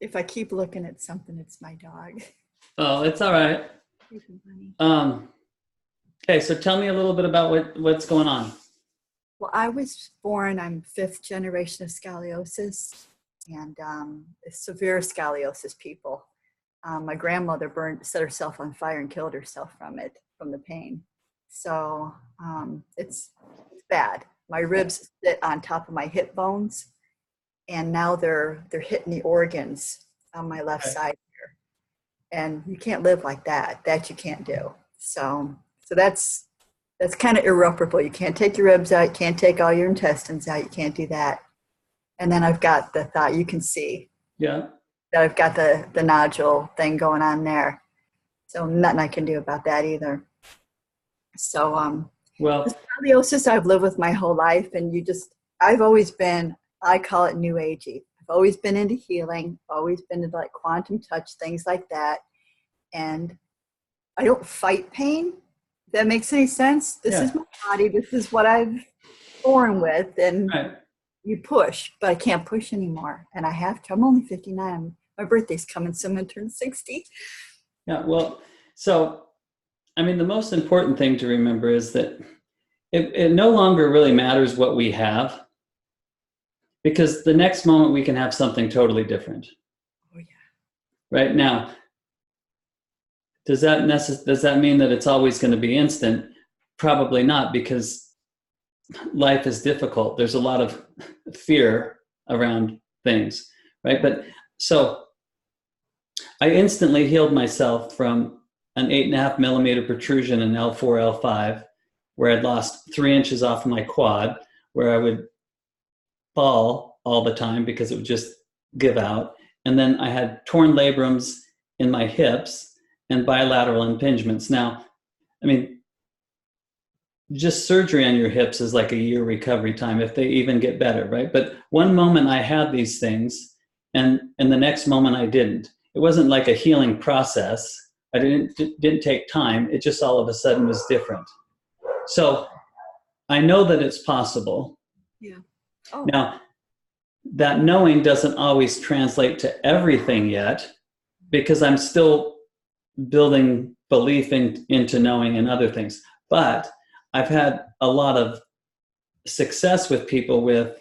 If I keep looking at something, it's my dog. Oh, it's all right. Okay, so tell me a little bit about what's going on. Well, I'm fifth generation of scoliosis and severe scoliosis people. My grandmother set herself on fire and killed herself from the pain. So it's bad. My ribs sit on top of my hip bones, and now they're hitting the organs on my left side here. And you can't live like that. That you can't do. So that's kind of irreparable. You can't take your ribs out. You can't take all your intestines out. You can't do that. And then I've got the thought, you can see. Yeah. That I've got the nodule thing going on there. So nothing I can do about that either. So well, the scoliosis I've lived with my whole life, and I've always been, I call it new agey. I've always been into healing, always been into like quantum touch, things like that. And I don't fight pain. If that makes any sense. This is my body. This is what I've born with. And you push, but I can't push anymore. And I have to. I'm only 59. My birthday's coming soon. I turn 60. Yeah, well, so, I mean, the most important thing to remember is that it no longer really matters what we have, because the next moment we can have something totally different. Oh, yeah. Right now, does that mean that it's always going to be instant? Probably not, because life is difficult. There's a lot of fear around things, right? But so I instantly healed myself from an 8.5 millimeter protrusion in L4, L5, where I'd lost 3 inches off of my quad, where I would fall all the time because it would just give out. And then I had torn labrums in my hips and bilateral impingements. Now, I mean, just surgery on your hips is like a year recovery time, if they even get better, right? But one moment I had these things, and the next moment I didn't. It wasn't like a healing process. I didn't take time. It just all of a sudden was different. So I know that it's possible. Yeah. Oh. Now, that knowing doesn't always translate to everything yet, because I'm still building belief into knowing and other things. But I've had a lot of success with people with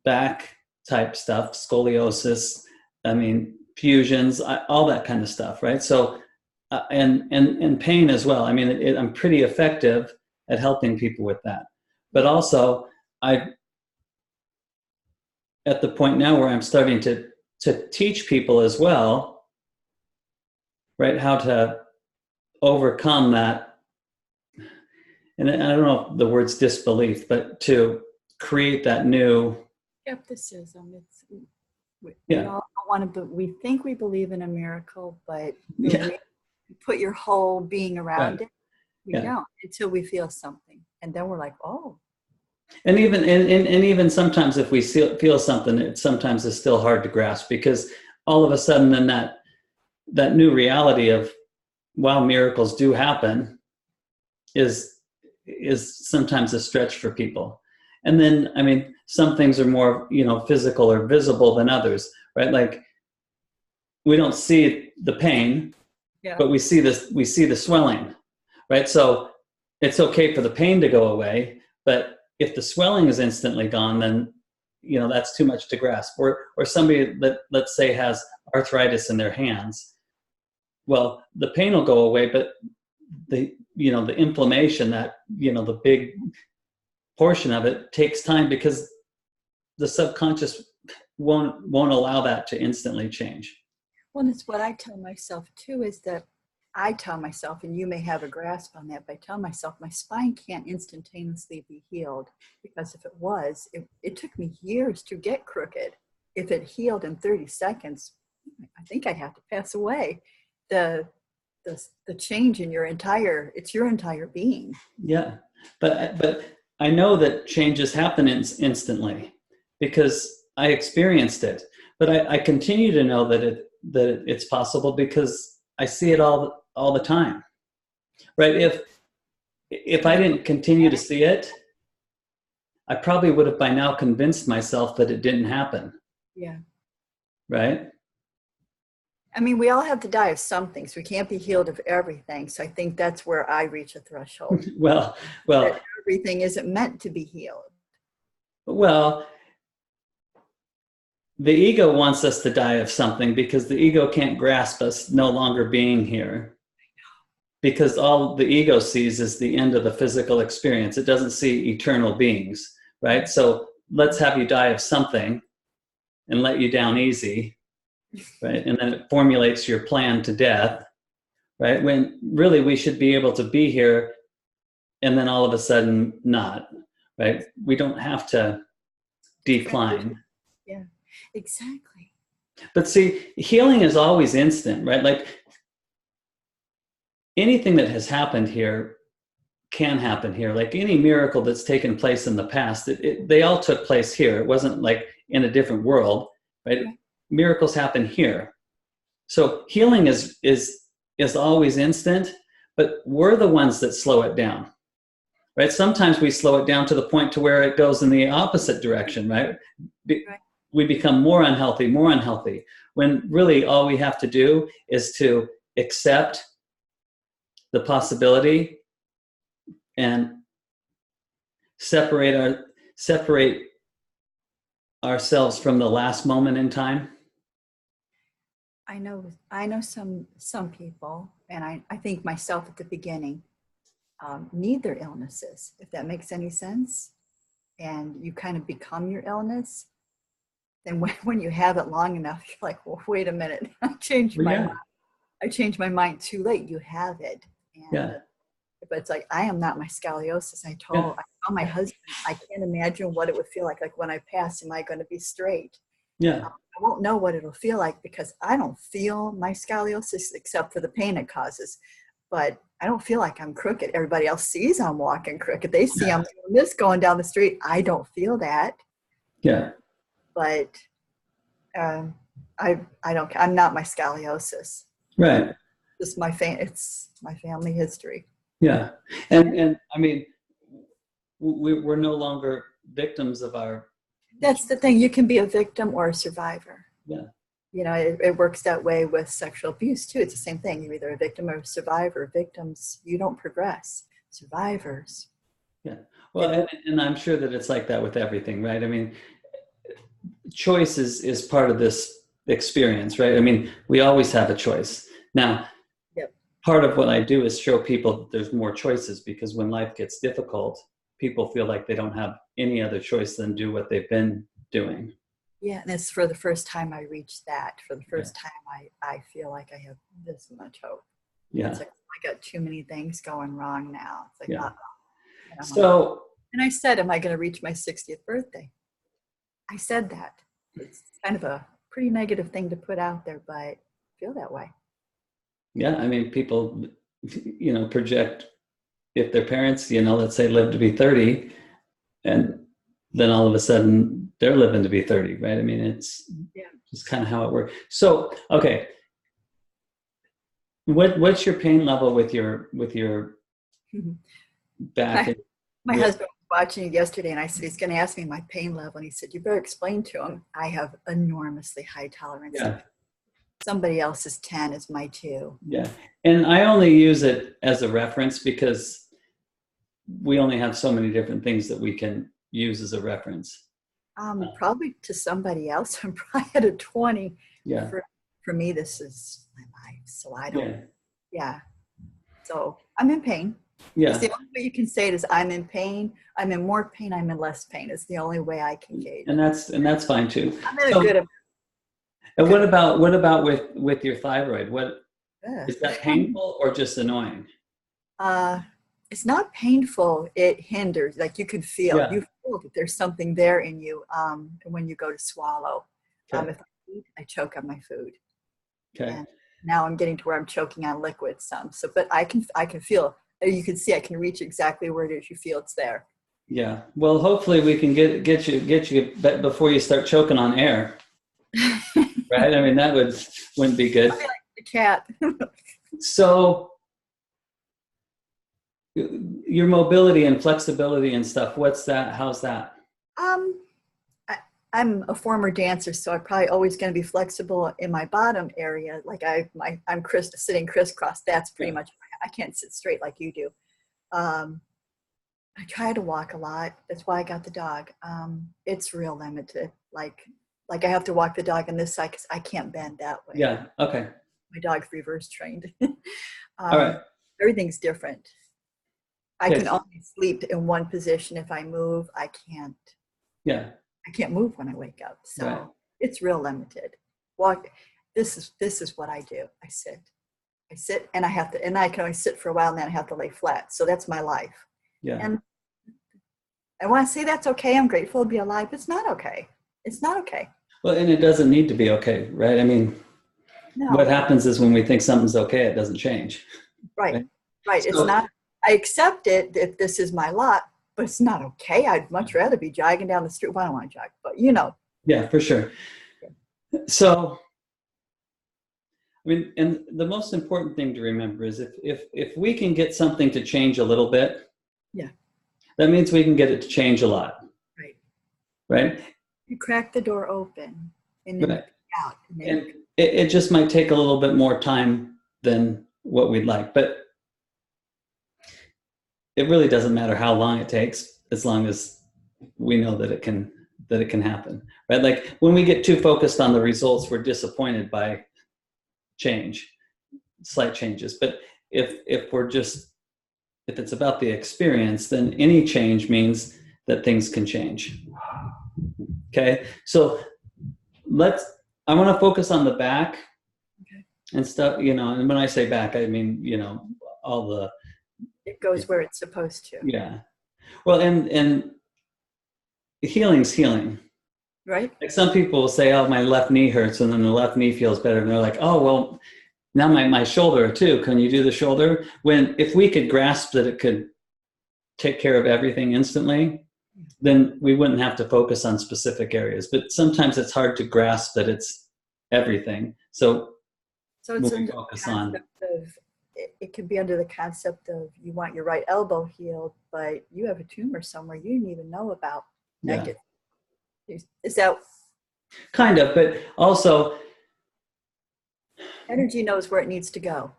back type stuff, scoliosis, I mean, fusions, all that kind of stuff, right? So, and pain as well. I mean, I'm pretty effective at helping people with that. But also, at the point now where I'm starting to teach people as well, right, how to overcome that. And I don't know if the word's disbelief, but to create that new skepticism. We all want to. We think we believe in a miracle, but you put your whole being around it. We don't until we feel something, and then we're like, oh. And even sometimes if we feel something, it sometimes is still hard to grasp, because all of a sudden then that new reality of, wow, miracles do happen is sometimes a stretch for people. And then, I mean, some things are more, physical or visible than others, right? Like, we don't see the pain, but we see the swelling, right? So it's okay for the pain to go away, but if the swelling is instantly gone, then, that's too much to grasp. Or somebody that, let's say, has arthritis in their hands, well, the pain will go away, but the inflammation, that, the big portion of it takes time, because the subconscious won't allow that to instantly change. Well, it's what I tell myself too, is that I tell myself, and you may have a grasp on that, but I tell myself my spine can't instantaneously be healed, because if it was, it took me years to get crooked. If it healed in 30 seconds, I think I'd have to pass away. The change in your entire being. Yeah. But I know that changes happen instantly, because I experienced it. But I continue to know that it's possible, because I see it all the time, right? If I didn't continue to see it, I probably would have by now convinced myself that it didn't happen. Yeah. Right? I mean, we all have to die of something, so we can't be healed of everything. So I think that's where I reach a threshold. Well, That everything isn't meant to be healed. well, the ego wants us to die of something because the ego can't grasp us no longer being here. Because all the ego sees is the end of the physical experience. It doesn't see eternal beings, right? So let's have you die of something and let you down easy, right? And then it formulates your plan to death, right? When really we should be able to be here and then all of a sudden not, right? We don't have to decline. Yeah, exactly. But see, healing is always instant, right? Like anything that has happened here can happen here. Like any miracle that's taken place in the past, they all took place here. It wasn't like in a different world, right? Right. Miracles happen here. So healing is always instant, but we're the ones that slow it down, right? Sometimes we slow it down to the point to where it goes in the opposite direction, right? We become more unhealthy, when really all we have to do is to accept the possibility and separate ourselves from the last moment in time. I know some people, and I think myself at the beginning, need their illnesses, if that makes any sense. And you kind of become your illness. Then when you have it long enough, you're like, well, wait a minute, I changed my mind too late. You have it. And, but it's like, I am not my scoliosis. I told my husband, I can't imagine what it would feel like when I pass, am I going to be straight? Yeah. I won't know what it'll feel like because I don't feel my scoliosis except for the pain it causes. But I don't feel like I'm crooked. Everybody else sees I'm walking crooked. They see I'm doing this going down the street. I don't feel that. Yeah. But I don't. I'm not my scoliosis. Right. It's my family history. Yeah, and I mean, we're no longer victims of our. That's the thing. You can be a victim or a survivor. Yeah. You know, it works that way with sexual abuse too. It's the same thing. You're either a victim or a survivor. Victims, you don't progress. Survivors. Yeah. Well, and I'm sure that it's like that with everything, right? I mean, choice is part of this experience, right? I mean, we always have a choice. Now, part of what I do is show people that there's more choices, because when life gets difficult, people feel like they don't have any other choice than do what they've been doing. Yeah, and it's for the first time I reached that. For the first time, I feel like I have this much hope. Yeah. It's like, I got too many things going wrong now. It's like, yeah. So, and I said, am I going to reach my 60th birthday? I said that. It's kind of a pretty negative thing to put out there, but I feel that way. Yeah, I mean, people, project if their parents, let's say live to be 30, and then all of a sudden they're living to be 30, right? I mean, it's just kind of how it works. So, okay. What's your pain level with your back? My husband was watching it yesterday, and I said, he's going to ask me my pain level. And he said, you better explain to him. I have enormously high tolerance. Yeah. Somebody else's 10 is my 2. Yeah. And I only use it as a reference because we only have so many different things that we can use as a reference. Probably to somebody else, I'm probably at a 20. Yeah. For me, this is my life. So I don't, So I'm in pain. Yeah. It's the only way you can say it is I'm in pain. I'm in more pain. I'm in less pain. It's the only way I can gauge. And that's fine too. I'm in a good amount. And what about with your thyroid? Is that painful or just annoying? It's not painful. It hinders. Like you can feel. Yeah. You feel that there's something there in you when you go to swallow. Okay. If I eat, I choke on my food. Okay. And now I'm getting to where I'm choking on liquid some. So, but I can feel. You can see. I can reach exactly where it is. You feel it's there. Yeah. Well, hopefully we can get you before you start choking on air. Right? I mean, that wouldn't be good. I'd be like the cat. So your mobility and flexibility and stuff, what's that? How's that? I'm a former dancer, so I'm probably always going to be flexible in my bottom area. Like I'm sitting crisscross. That's pretty much, I can't sit straight like you do. I try to walk a lot. That's why I got the dog. It's real limited. Like I have to walk the dog on this side because I can't bend that way. Yeah. Okay. My dog's reverse trained. All right. Everything's different. I Okay. can only sleep in one position. If I move, I can't. Yeah. I can't move when I wake up. So Right. it's real limited. Walk. This is what I do. I sit and I can only sit for a while and then I have to lay flat. So that's my life. Yeah. And I want to say that's okay. I'm grateful to be alive. It's not okay. It's not okay. Well, and it doesn't need to be okay, right? I mean, No. what happens is when we think something's okay, it doesn't change. Right. So, it's not, I accept it if this is my lot, but it's not okay. I'd much rather be jogging down the street. Well, I don't want to jog, but you know. Yeah, for sure. So, I mean, and the most important thing to remember is if we can get something to change a little bit, yeah, that means we can get it to change a lot. Right. Right. You crack the door open and then Right. out. And it just might take a little bit more time than what we'd like, but it really doesn't matter how long it takes, as long as we know that it can happen, right? Like when we get too focused on the results, we're disappointed by slight changes. But if it's about the experience, then any change means that things can change. Okay, so I want to focus on the back. Okay. And stuff, and when I say back, I mean, all the, it goes where it's supposed to. Yeah. Well, and healing's healing. Right. Like some people will say, oh, my left knee hurts, and then the left knee feels better. And they're like, oh, well, now my shoulder too. Can you do the shoulder? If we could grasp that it could take care of everything instantly, then we wouldn't have to focus on specific areas. But sometimes it's hard to grasp that it's everything. So it's we focus on. It could be under the concept of you want your right elbow healed, but you have a tumor somewhere you didn't even know about. Yeah. Is that kind of? But also, energy knows where it needs to go.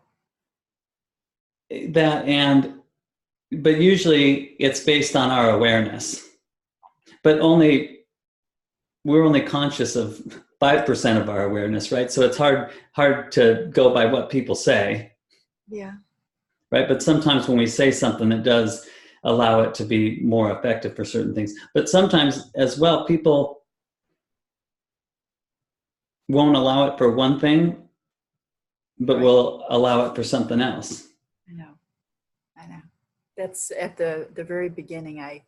But usually it's based on our awareness. But we're only conscious of 5% of our awareness, right? So it's hard to go by what people say. Yeah. Right. But sometimes when we say something, it does allow it to be more effective for certain things. But sometimes as well, people won't allow it for one thing, but will allow it for something else. I know. That's at the very beginning.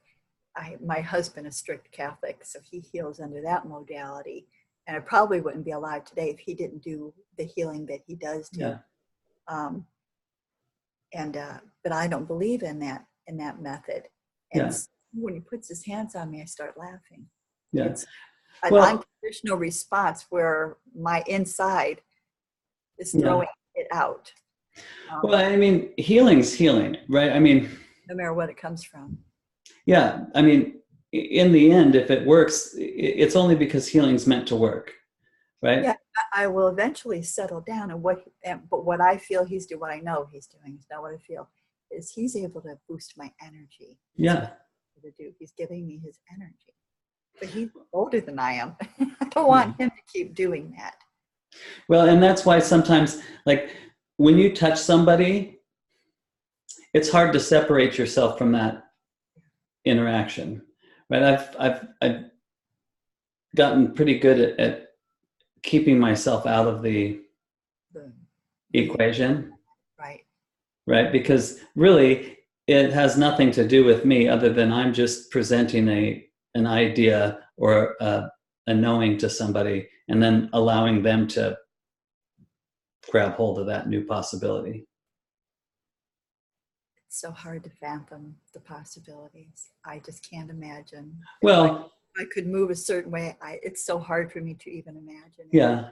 My husband is strict Catholic, so he heals under that modality. And I probably wouldn't be alive today if he didn't do the healing that he does do. Yeah. But I don't believe in that method. And when he puts his hands on me, I start laughing. Yeah. It's an unconditional response where my inside is throwing it out. Well, I mean, healing's healing, right? I mean, no matter what it comes from. Yeah. I mean, in the end, if it works, it's only because healing's meant to work, right? Yeah, I will eventually settle down. But what I feel he's doing, what I know he's doing, is not what I feel, is he's able to boost my energy. Yeah. He's giving me his energy. But he's older than I am. I don't want him to keep doing that. Well, and that's why sometimes, like, when you touch somebody, it's hard to separate yourself from that interaction, right? I've gotten pretty good at keeping myself out of the equation, right? Because really, it has nothing to do with me, other than I'm just presenting an idea or a knowing to somebody, and then allowing them to grab hold of that new possibility. It's so hard to fathom the possibilities. I just can't imagine. Well, if I could move a certain way, it's so hard for me to even imagine. Yeah.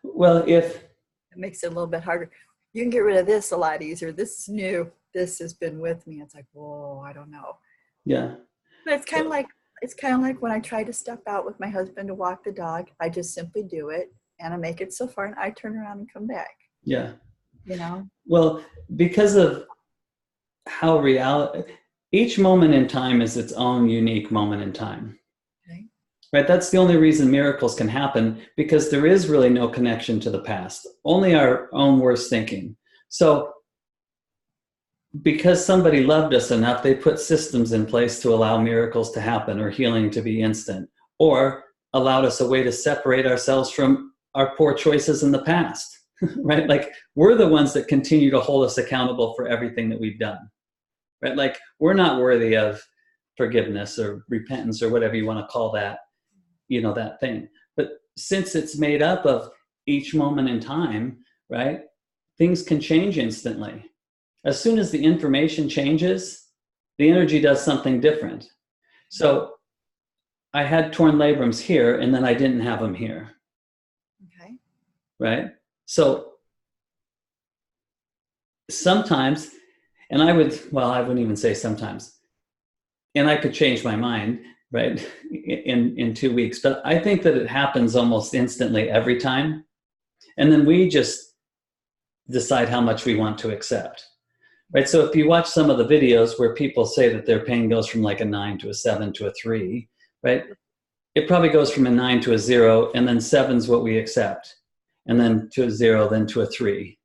Well, it makes it a little bit harder. You can get rid of this a lot easier. This is new. This has been with me. It's like, whoa, I don't know. Yeah. But it's kind of like It's kind of like when I try to step out with my husband to walk the dog, I just simply do it and I make it so far and I turn around and come back. Yeah. You know? Well, because of how each moment in time is its own unique moment in time. Okay. Right? That's the only reason miracles can happen, because there is really no connection to the past, only our own worst thinking. So because somebody loved us enough, they put systems in place to allow miracles to happen or healing to be instant, or allowed us a way to separate ourselves from our poor choices in the past, right? Like, we're the ones that continue to hold us accountable for everything that we've done, right? Like, we're not worthy of forgiveness or repentance or whatever you want to call that, that thing. But since it's made up of each moment in time, right, things can change instantly. As soon as the information changes, the energy does something different. So I had torn labrums here, and then I didn't have them here. Okay. Right? So sometimes, and I wouldn't even say sometimes, and I could change my mind, right, in 2 weeks. But I think that it happens almost instantly every time. And then we just decide how much we want to accept. Right. So if you watch some of the videos where people say that their pain goes from like a 9 to a 7 to a 3, right? It probably goes from a 9 to a 0, and then 7's what we accept, and then to a 0, then to a 3,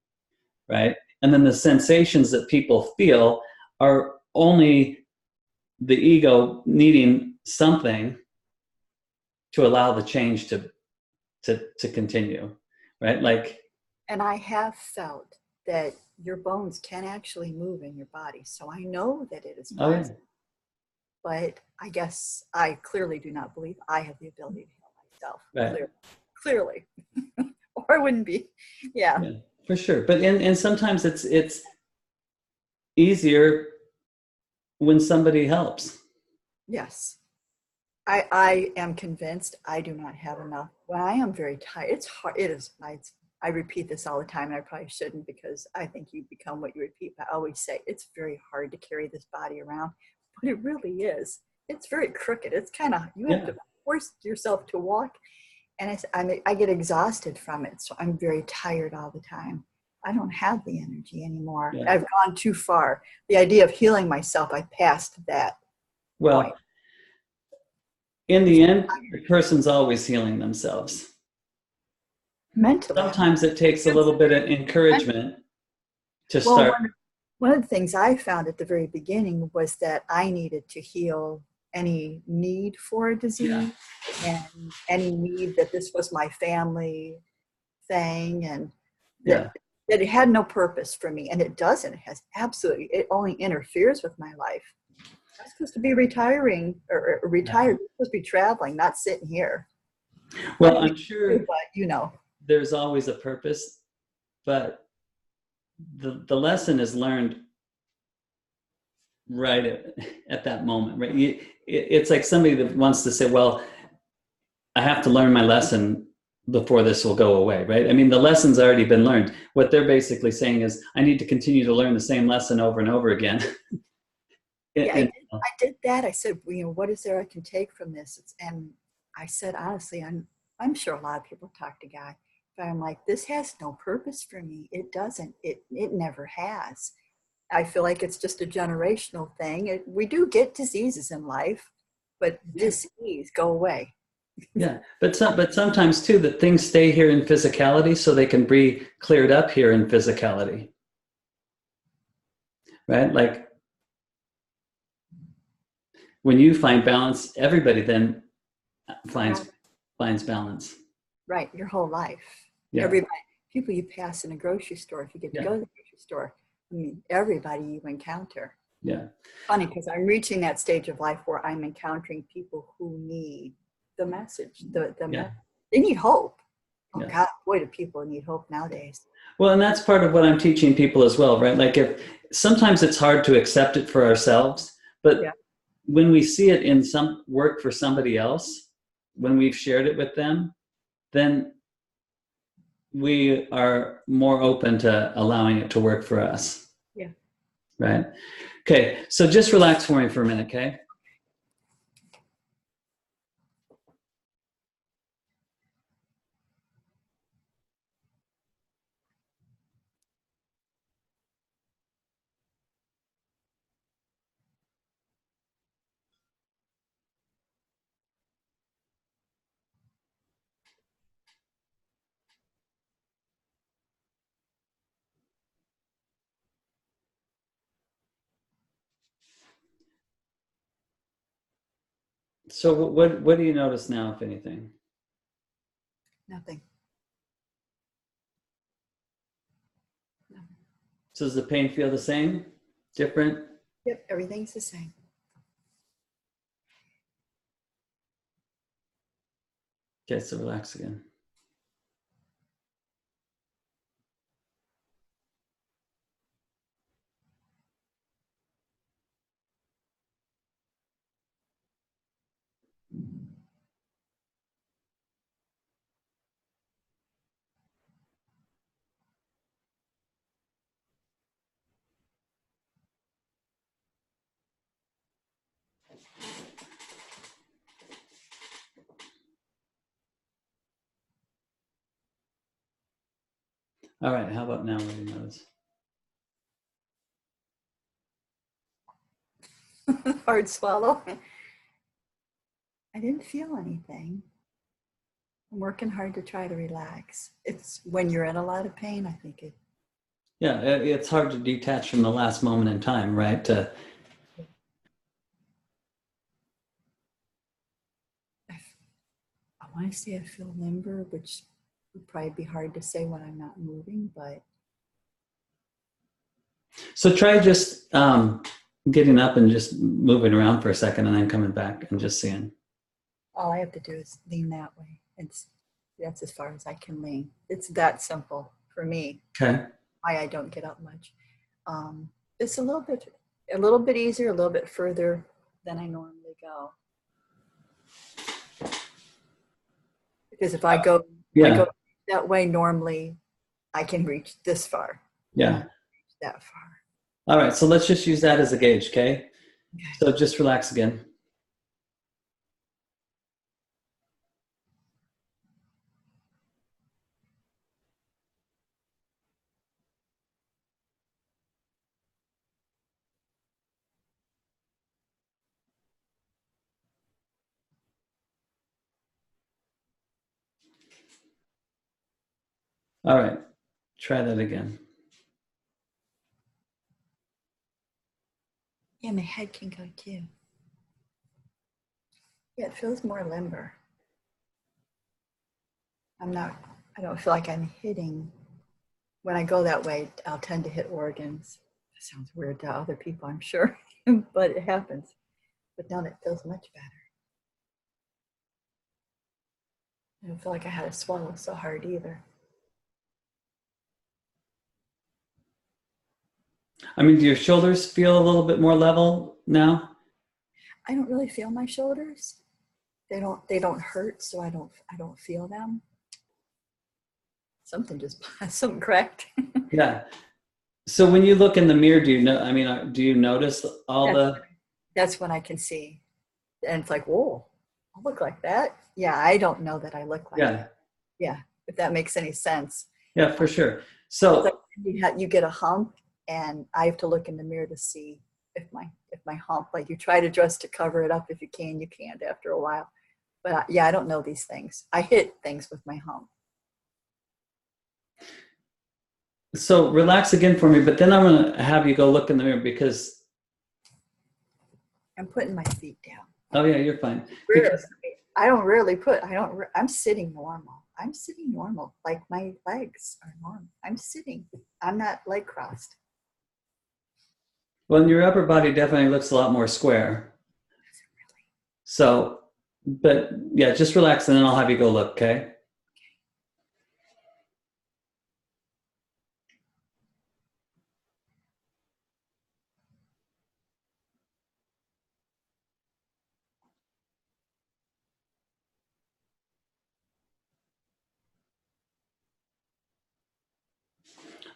right? And then the sensations that people feel are only the ego needing something to allow the change to continue, right? Like, and I have felt that your bones can actually move in your body. So I know that it is possible. yeah. But I guess I clearly do not believe I have the ability to heal myself. Right. Clearly. Or it wouldn't be. Yeah, for sure. But and sometimes it's easier when somebody helps. Yes. I am convinced I do not have enough. When I am very tired, it's hard. It is. I repeat this all the time, and I probably shouldn't, because I think you become what you repeat. But I always say it's very hard to carry this body around, but it really is. It's very crooked. It's kind of, you have to force yourself to walk, and I get exhausted from it. So I'm very tired all the time. I don't have the energy anymore. Yeah. I've gone too far. The idea of healing myself, I passed that point. In the end, the person's always healing themselves. Mentally. Sometimes it takes a little bit of encouragement to start. One of the things I found at the very beginning was that I needed to heal any need for a disease and any need that this was my family thing, and that it had no purpose for me. And it doesn't. It has absolutely, it only interferes with my life. I'm supposed to be retiring or retired. I'm supposed to be traveling, not sitting here. Well, I'm sure, but there's always a purpose, but the lesson is learned right at that moment, right? It's like somebody that wants to say, well, I have to learn my lesson before this will go away, right? I mean, the lesson's already been learned. What they're basically saying is, I need to continue to learn the same lesson over and over again. I did that. I said, what is there I can take from this? And I said, honestly, I'm sure a lot of people talk to God, but I'm like, this has no purpose for me. It doesn't. It never has. I feel like it's just a generational thing. We do get diseases in life, but disease go away. Yeah, but sometimes too, that things stay here in physicality so they can be cleared up here in physicality, right? Like, when you find balance, everybody then finds balance. Right, your whole life. Yeah. Everybody, people you pass in a grocery store, if you get to go to the grocery store, I mean, everybody you encounter. Yeah. Funny, because I'm reaching that stage of life where I'm encountering people who need the message. They need hope. Oh God, boy, do people need hope nowadays. Well, and that's part of what I'm teaching people as well, right? Like, if sometimes it's hard to accept it for ourselves, but when we see it in some work for somebody else, when we've shared it with them, then we are more open to allowing it to work for us. Yeah. Right? Okay, so just relax for me for a minute, okay? So what do you notice now, if anything? Nothing. So does the pain feel the same? Different? Yep, everything's the same. Okay, so relax again. All right, how about now? What do you notice? Hard swallow. I didn't feel anything. I'm working hard to try to relax. It's when you're in a lot of pain, I think it. Yeah, it's hard to detach from the last moment in time, right? I want to say I feel limber, which would probably be hard to say when I'm not moving, but. So try just getting up and just moving around for a second and then coming back and just seeing. All I have to do is lean that way. That's as far as I can lean. It's that simple for me. Okay. Why I don't get up much. It's a little bit easier, a little bit further than I normally go. Because if I go that way, normally I can reach this far. Yeah. That far. All right. So let's just use that as a gauge. Okay. So just relax again. All right. Try that again. Yeah, my head can go too. Yeah, it feels more limber. I don't feel like I'm hitting. When I go that way, I'll tend to hit organs. That sounds weird to other people, I'm sure, but it happens. But now it feels much better. I don't feel like I had to swallow so hard either. I mean, do your shoulders feel a little bit more level now? I don't really feel my shoulders. They don't hurt, so I don't feel them. Something cracked. Yeah. So when you look in the mirror, do you know? I mean, do you notice all That's when I can see, and it's like, whoa, I look like that. Yeah, I don't know that I look like that. Yeah, if that makes any sense. Yeah, for sure. So like you get a hump, and I have to look in the mirror to see if my hump, like you try to dress to cover it up if you can, you can't after a while. But yeah, I don't know these things. I hit things with my hump. So relax again for me, but then I'm going to have you go look in the mirror because I'm putting my feet down. Oh yeah, you're fine. Because I'm sitting normal. I'm sitting normal. Like my legs are normal. I'm sitting. I'm not leg crossed. Well, your upper body definitely looks a lot more square. So, but yeah, just relax and then I'll have you go look, okay?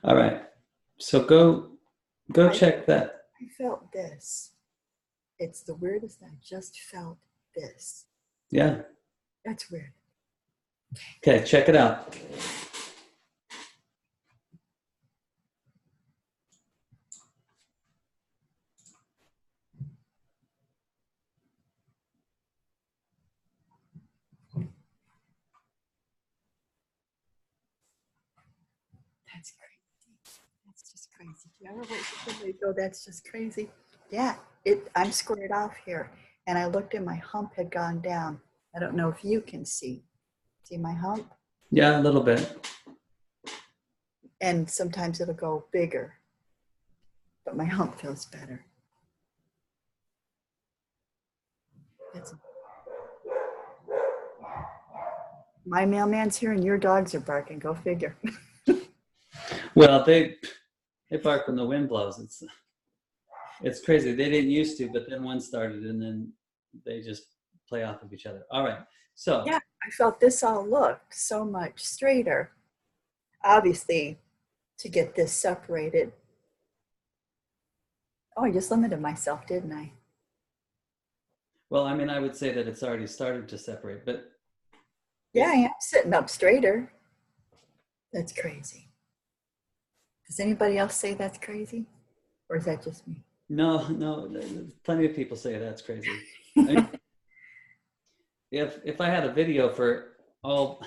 All right. So go check that. I felt this. It's the weirdest. I just felt this. Yeah. That's weird. Okay, check it out. That's crazy. That's just crazy. Do you ever wait for somebody to go, that's just crazy? Yeah, I'm squared off here. and I looked and my hump had gone down. I don't know if you can see. See my hump? Yeah, a little bit. And sometimes it'll go bigger, but my hump feels better. My mailman's here and your dogs are barking. Go figure. Well, they bark when the wind blows. It's crazy. They didn't used to, but then one started, and then they just play off of each other. All right. So yeah, I felt this all looked so much straighter. Obviously, to get this separated. Oh, I just limited myself, didn't I? well, I mean, I would say that it's already started to separate, but Yeah, I am sitting up straighter. That's crazy. Does anybody else say that's crazy? Or is that just me? no, plenty of people say that's crazy. I mean, if I had a video for all,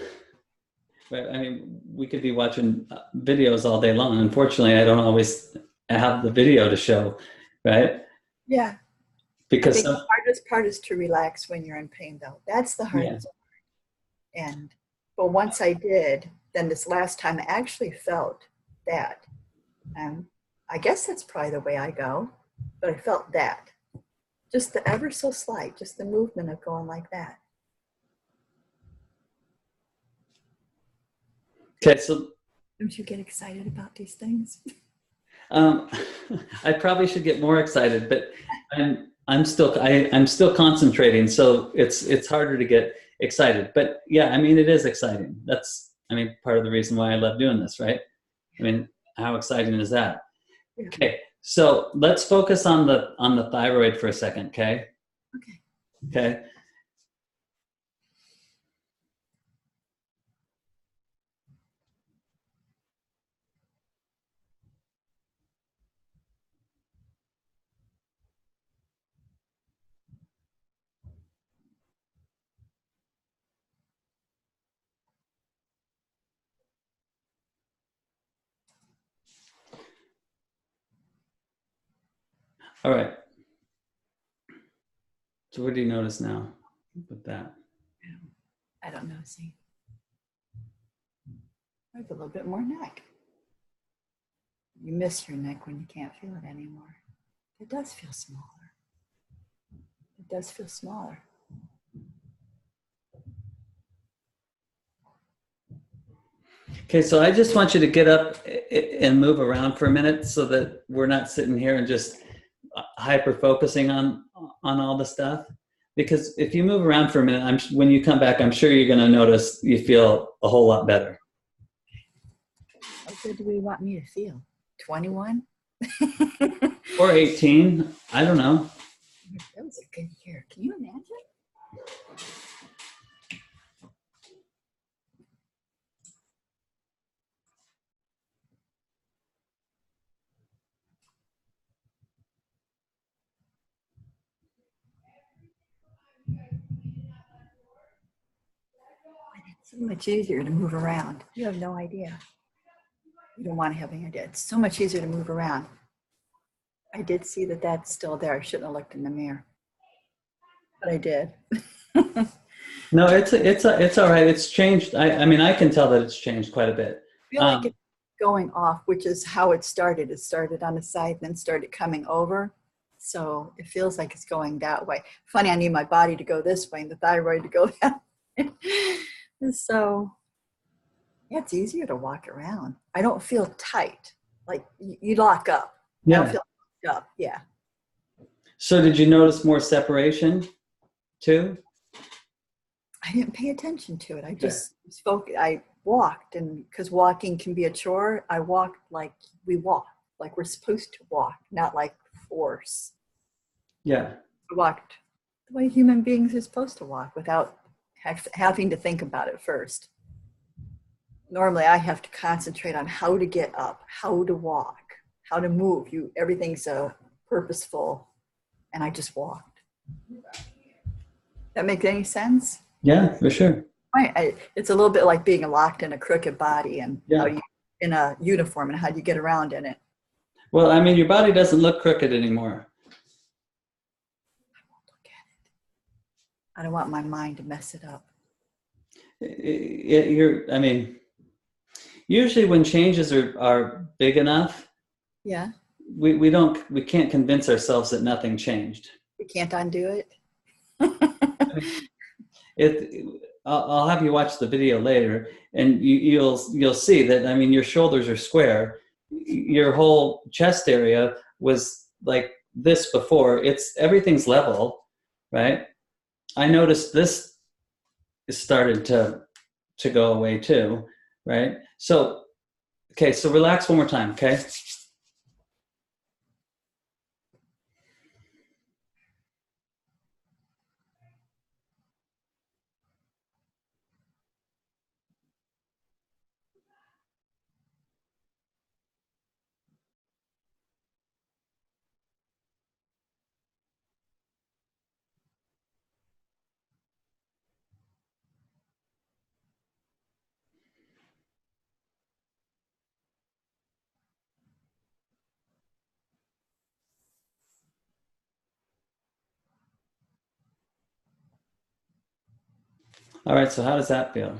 right, I mean, we could be watching videos all day long. Unfortunately, I don't always have the video to show, right? Yeah. Because I think the hardest part is to relax when you're in pain, though. That's the hardest part. But once I did, then this last time I actually felt that. I guess that's probably the way I go, but I felt that. Just the ever so slight, just the movement of going like that. okay, so Don't you get excited about these things? I probably should get more excited, but I'm still concentrating, so it's harder to get excited. But yeah, I mean, it is exciting. That's, I mean, part of the reason why I love doing this, right? I mean, how exciting is that? Yeah. Okay, so let's focus on the thyroid for a second, okay? Okay. All right. So what do you notice now with that? I don't know, see. I have a little bit more neck. You miss your neck when you can't feel it anymore. It does feel smaller. It does feel smaller. Okay, so I just want you to get up and move around for a minute so that we're not sitting here and just hyper focusing on all the stuff. Because if you move around for a minute, when you come back, I'm sure you're going to notice you feel a whole lot better. How good do we want me to feel? 21? Or 18, I don't know. That was a good year. Can you imagine? It's so much easier to move around. You have no idea. You don't want to have any idea. It's so much easier to move around. I did see that that's still there. I shouldn't have looked in the mirror, but I did. No, it's all right. It's changed. I mean, I can tell that it's changed quite a bit. I feel like it's going off, which is how it started. It started on the side, then started coming over. So it feels like it's going that way. Funny, I need my body to go this way and the thyroid to go that way. So yeah, it's easier to walk around. I don't feel tight. Like you lock up. Yeah. I don't feel locked up. Yeah. So did you notice more separation too? I didn't pay attention to it. I just spoke. I walked, and because walking can be a chore, I walked like we walk, like we're supposed to walk, not like force. Yeah. I walked the way human beings are supposed to walk without having to think about it first. Normally, I have to concentrate on how to get up, how to walk, how to move. Everything's purposeful, and I just walked. That make any sense? Yeah, for sure. Right. It's a little bit like being locked in a crooked body and Yeah. how you in a uniform and how do you get around in it. Well, I mean, your body doesn't look crooked anymore. I won't look at it. I don't want my mind to mess it up. I mean, usually when changes are big enough, Yeah. we can't convince ourselves that nothing changed. You can't undo it. I'll have you watch the video later, and you'll see that. I mean, your shoulders are square. Your whole chest area was like this before. Everything's level, right? I noticed this started to go away too, right? So, okay, so relax one more time, okay? All right, so how does that feel?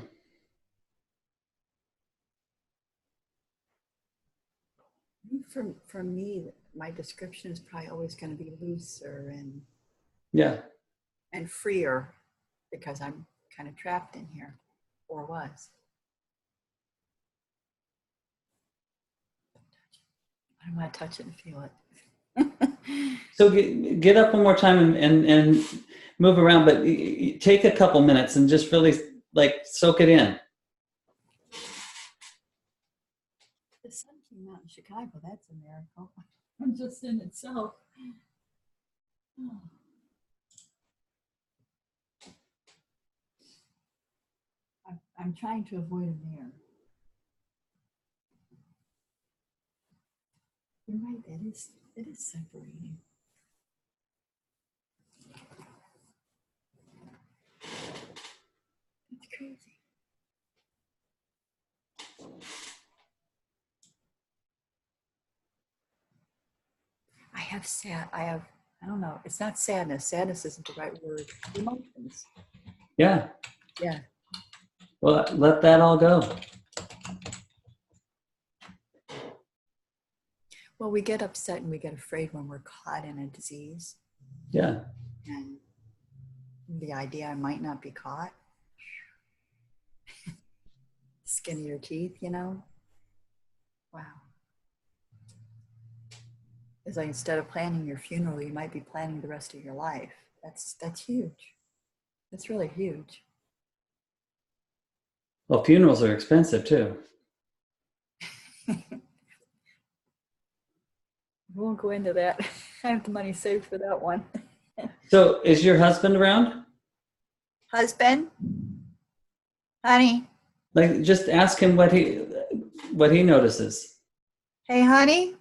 For me, my description is probably always going to be looser Yeah. and freer because I'm kind of trapped in here, or was. I don't want to touch it and feel it. So get up one more time and move around, but take a couple minutes and just really like soak it in. The sun came out in Chicago. That's a miracle. Just in itself. Oh. I'm trying to avoid a mirror. You're right. It is separating. It's crazy. I don't know. It's not sadness. Sadness isn't the right word. Emotions. Yeah. Yeah. Well, let that all go. Well, we get upset and we get afraid when we're caught in a disease. Yeah. And the idea I might not be caught. Skin of your teeth, you know? Wow. It's like instead of planning your funeral, you might be planning the rest of your life. That's huge. That's really huge. Well, funerals are expensive too. We won't go into that. I have the money saved for that one. So is your husband around? Husband? Honey? Like, just ask him what he notices. Hey, honey?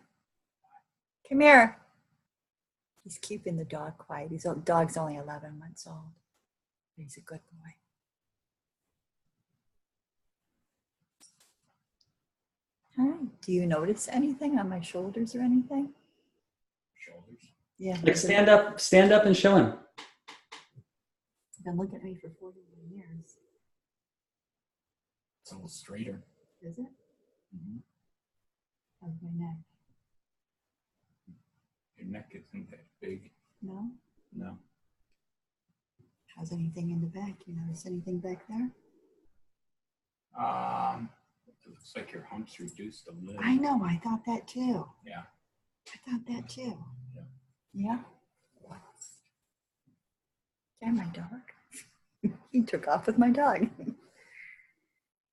Come here. He's keeping the dog quiet. The dog's only 11 months old. He's a good boy. Hi. Do you notice anything on my shoulders or anything? Shoulders. Yeah. Like, stand up and show him. He's been looking at me for 41 years. It's a little straighter. Is it? Mm-hmm. How's my neck? Your neck isn't that big. No? No. How's anything in the back? You notice anything back there? It looks like your hump's reduced a little. I know. I thought that too. Yeah. I thought that too. Yeah. Yeah? Yeah, my dog. He took off with my dog.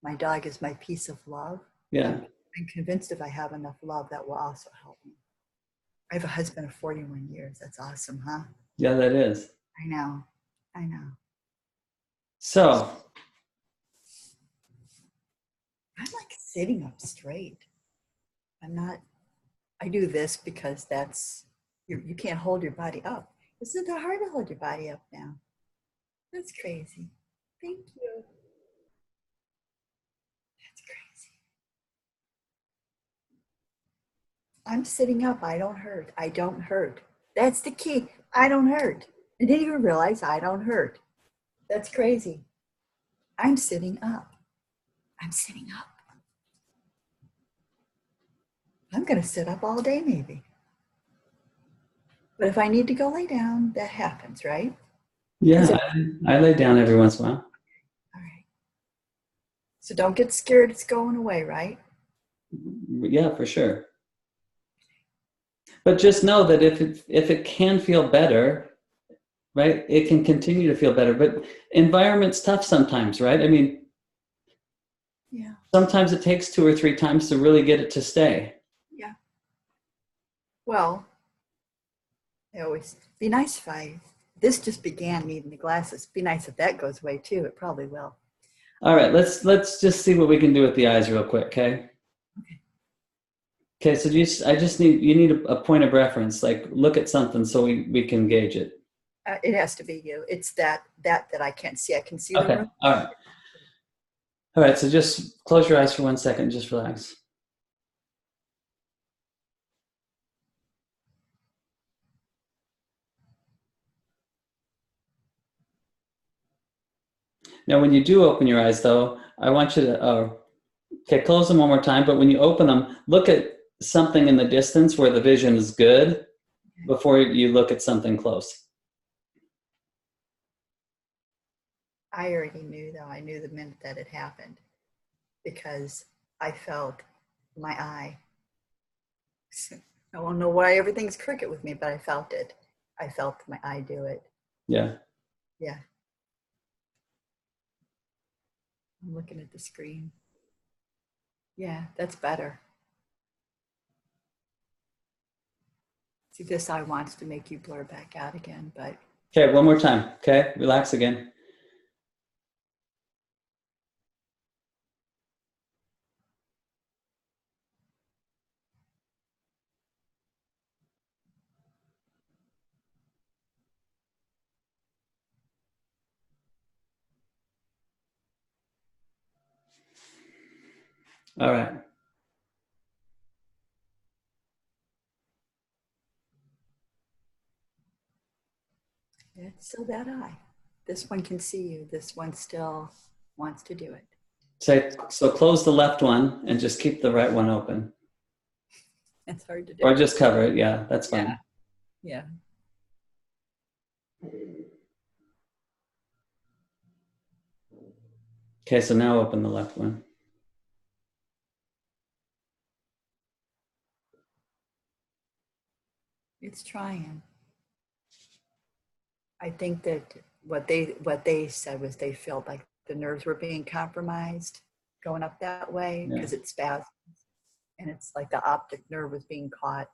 My dog is my piece of love. Yeah. I'm convinced if I have enough love, that will also help me. I have a husband of 41 years. That's awesome, huh? Yeah, that is. I know. I know. So I'm like sitting up straight. I do this because you can't hold your body up. It's not that hard to hold your body up now. That's crazy. Thank you. That's crazy. I'm sitting up. I don't hurt. I don't hurt. That's the key. I don't hurt. I didn't even realize I don't hurt. That's crazy. I'm sitting up. I'm sitting up. I'm going to sit up all day maybe. But if I need to go lay down, that happens, right? Yeah, I lay down every once in a while. All right. So don't get scared it's going away, right? Yeah, for sure. But just know that if it can feel better, right, it can continue to feel better. But environment's tough sometimes, right? I mean, yeah. Sometimes it takes 2 or 3 times to really get it to stay. Yeah. Well, I always be nice if this just began needing the glasses. Be nice if that goes away too. It probably will. All right, let's just see what we can do with the eyes real quick, okay? Okay, so you need a point of reference, like look at something so we can gauge it. It has to be you. It's that I can't see. I can see Okay, the room. all right, so just close your eyes for 1 second, just relax. Now, when you do open your eyes, though, I want you to, close them one more time, but when you open them, look at something in the distance where the vision is good before you look at something close. I already knew, though. I knew the minute that it happened because I felt my eye. I don't know why everything's crooked with me, but I felt it. I felt my eye do it. Yeah. Yeah. I'm looking at the screen. Yeah, that's better. See, this eye wants to make you blur back out again, but. Okay, one more time. Okay, relax again. All right. Yeah, it's still that eye. This one can see you. This one still wants to do it. So close the left one and just keep the right one open. It's hard to do. Or just cover it. Yeah, that's fine. Yeah. Okay, so now open the left one. It's trying. I think that what they said was they felt like the nerves were being compromised going up that way because it spasms, and it's like the optic nerve was being caught.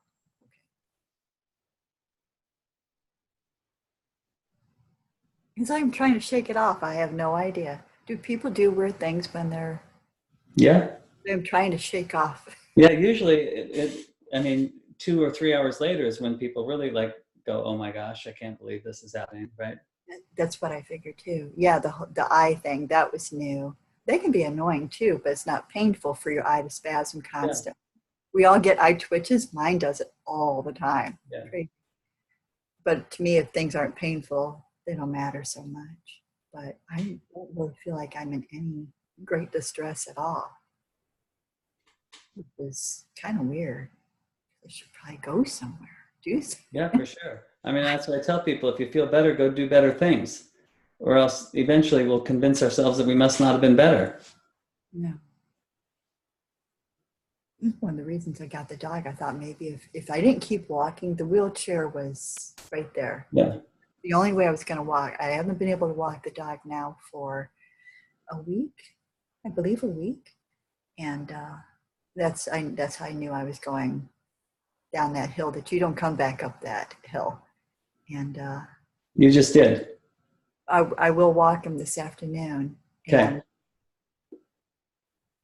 Because I'm trying to shake it off. I have no idea. Do people do weird things when they're? Yeah. I'm trying to shake off. Yeah, usually I mean, 2 or 3 hours later is when people really like go, oh my gosh, I can't believe this is happening, right? That's what I figured too. Yeah, the eye thing, that was new. They can be annoying too, but it's not painful for your eye to spasm constantly. Yeah. We all get eye twitches. Mine does it all the time. Yeah. But to me, if things aren't painful, they don't matter so much. But I don't really feel like I'm in any great distress at all. It was kind of weird. I should probably go somewhere, do something. Yeah, for sure. I mean, that's what I tell people. If you feel better, go do better things. Or else eventually we'll convince ourselves that we must not have been better. No. One of the reasons I got the dog, I thought maybe if I didn't keep walking, the wheelchair was right there. Yeah. The only way I was going to walk, I haven't been able to walk the dog now for a week, I believe a week. And that's how I knew I was going down that hill, that you don't come back up that hill. And you just did. I will walk him this afternoon. Okay. And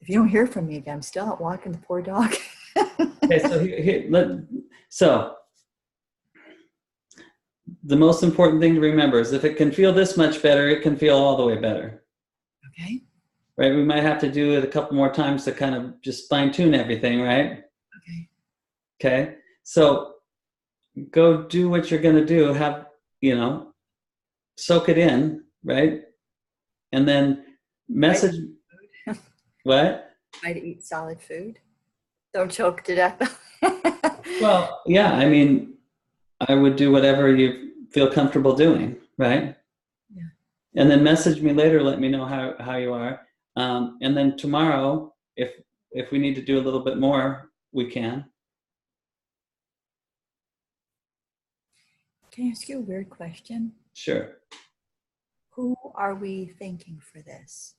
if you don't hear from me again, I'm still out walking the poor dog. Okay, so the most important thing to remember is if it can feel this much better, it can feel all the way better. Okay. Right? We might have to do it a couple more times to kind of just fine tune everything, right? Okay. Okay. So go do what you're going to do. Soak it in, right? and then message what? Try to eat solid food. Don't choke to death. Well, yeah, I mean, I would do whatever you feel comfortable doing, right? Yeah. And then message me later, let me know how you are. And then tomorrow, if we need to do a little bit more, we can. Can I ask you a weird question? Sure. Who are we thanking for this?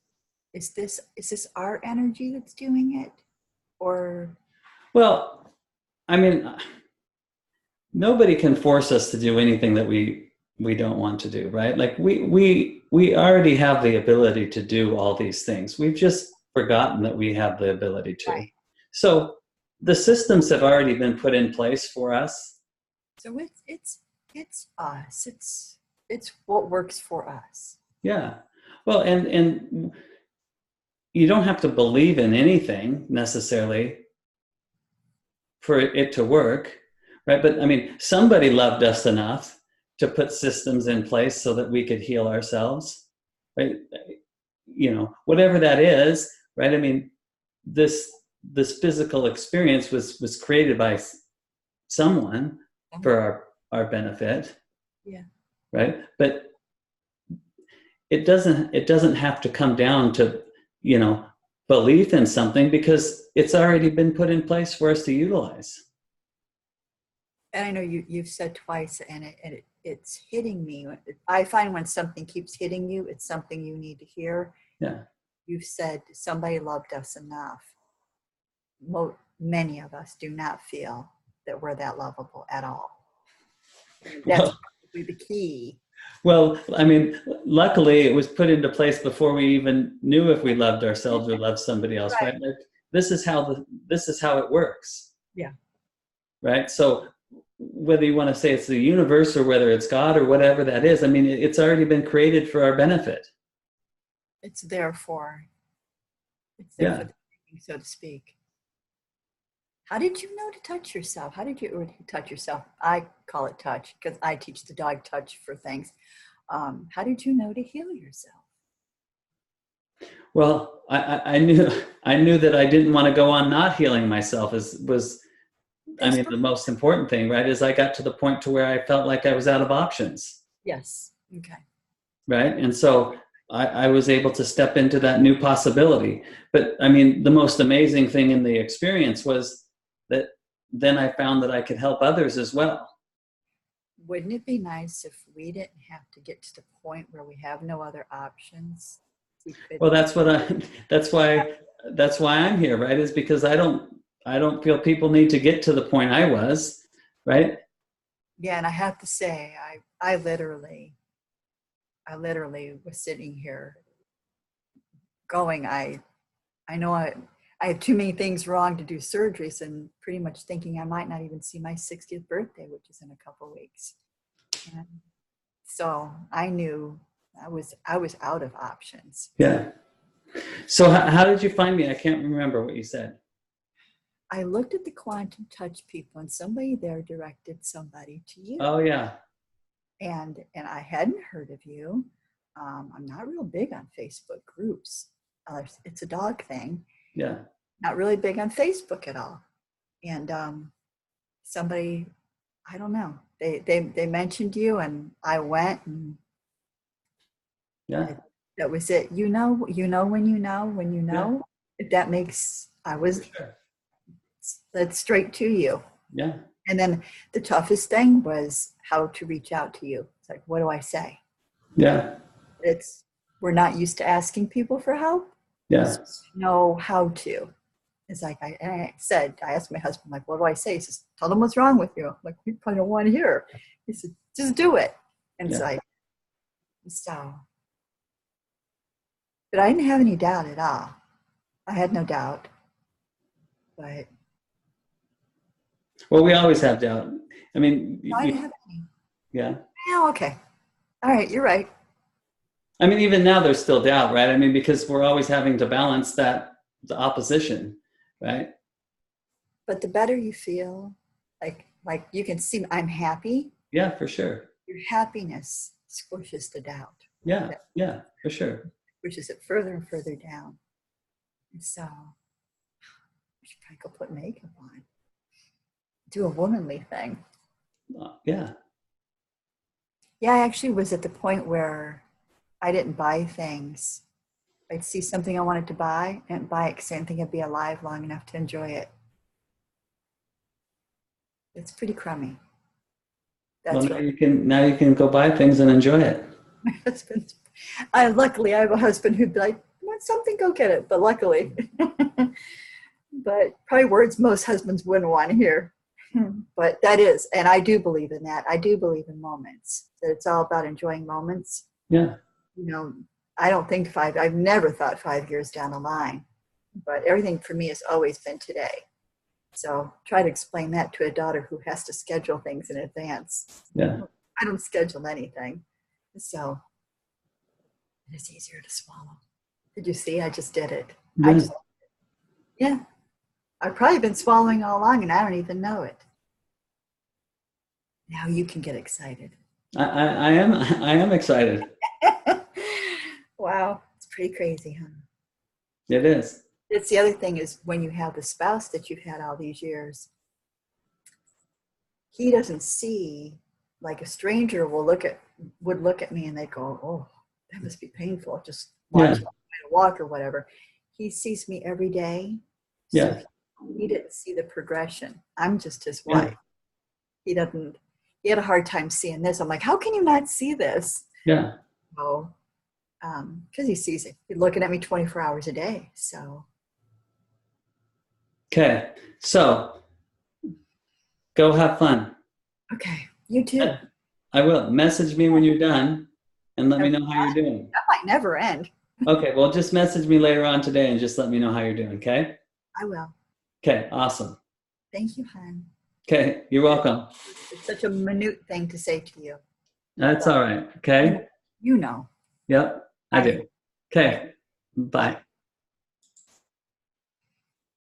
Is this our energy that's doing it? Or Well, I mean, nobody can force us to do anything that we don't want to do, right? Like we already have the ability to do all these things. We've just forgotten that we have the ability to. Right. So the systems have already been put in place for us. so it's us. It's what works for us. Yeah. Well, and you don't have to believe in anything necessarily for it to work, right? But I mean, somebody loved us enough to put systems in place so that we could heal ourselves, right? You know, whatever that is, right? I mean, this physical experience was created by someone for our benefit. Yeah. Right? But it doesn't have to come down to, you know, belief in something, because it's already been put in place for us to utilize. And I know you've said twice, and it's hitting me. I find when something keeps hitting you, it's something you need to hear. Yeah. You've said somebody loved us enough. Many of us do not feel that we're that lovable at all. That's probably the key. Well, I mean, luckily it was put into place before we even knew if we loved ourselves or loved somebody else, right? Like, this is how it works. Yeah. Right? So whether you want to say it's the universe or whether it's God or whatever that is, I mean, it's already been created for our benefit. It's there for the taking, so to speak. How did you know to touch yourself? How did you touch yourself? I call it touch because I teach the dog touch for things. How did you know to heal yourself? Well, I knew that I didn't want to go on not healing myself. The most important thing, right, is I got to the point to where I felt like I was out of options. Yes. Okay. Right. And so I was able to step into that new possibility. But I mean, the most amazing thing in the experience was that then I found that I could help others as well. Wouldn't it be nice if we didn't have to get to the point where we have no other options? Well, that's why I'm here, right? Is because I don't feel people need to get to the point I was, right? Yeah, and I have to say, I literally was sitting here going, I know I have too many things wrong to do surgeries, and pretty much thinking I might not even see my 60th birthday, which is in a couple weeks. And so I knew I was out of options. Yeah. So how did you find me? I can't remember what you said. I looked at the quantum touch people, and somebody there directed somebody to you. Oh yeah. And I hadn't heard of you. I'm not real big on Facebook groups. It's a dog thing. Yeah. Not really big on Facebook at all. And somebody, I don't know, they mentioned you, and I went, and yeah, that was it. You know when you know. If that makes, that's straight to you. Yeah. And then the toughest thing was how to reach out to you. It's like, what do I say? Yeah. We're not used to asking people for help. Yeah. So know how to. It's like, I asked my husband, like, what do I say? He says, tell them what's wrong with you. I'm like, we probably don't want to hear. He said, just do it. And it's like, so. But I didn't have any doubt at all. I had no doubt. But. Well, we always have doubt. I mean, I didn't have any. Yeah. Yeah, okay. All right, you're right. I mean, even now there's still doubt, right? I mean, because we're always having to balance the opposition, right? But the better you feel, like you can see I'm happy. Yeah, for sure. Your happiness squishes the doubt. Yeah, yeah, for sure. pushes it further and further down. And so I should probably go put makeup on. Do a womanly thing. Yeah. Yeah, I actually was at the point where I didn't buy things. I'd see something I wanted to buy and buy it because I didn't think I'd be alive long enough to enjoy it. It's pretty crummy. Well, That's now what you can go buy things and enjoy it. my husband's. Luckily, I have a husband who'd be like, "Want something? Go get it." But luckily, but probably words most husbands wouldn't want to hear. But that is, and I do believe in that. I do believe in moments. That it's all about enjoying moments. Yeah. You know, I don't think I've never thought 5 years down the line, but everything for me has always been today. So try to explain that to a daughter who has to schedule things in advance. Yeah. I don't schedule anything. So it's easier to swallow. Did you see? I just did it. Yeah. Yeah. I've probably been swallowing all along and I don't even know it. Now you can get excited. I am excited. Wow. It's pretty crazy, huh? It is. It's the other thing is when you have the spouse that you've had all these years, he doesn't see, like a stranger would look at me and they go, "Oh, that must be painful. Just watch me walk or whatever." He sees me every day. So Yeah. he didn't see the progression. I'm just his wife. He had a hard time seeing this. I'm like, how can you not see this? Yeah. Oh, because he sees it. He's looking at me 24 hours a day. So. Okay. So go have fun. Okay. You too. I will. Message me when you're done and let me know how you're doing. That might never end. Okay. Well, just message me later on today and just let me know how you're doing. Okay. I will. Okay. Awesome. Thank you, hon. Okay. You're welcome. It's such a minute thing to say to you. That's all right. Okay. You know. Yep. I do. Okay. Bye.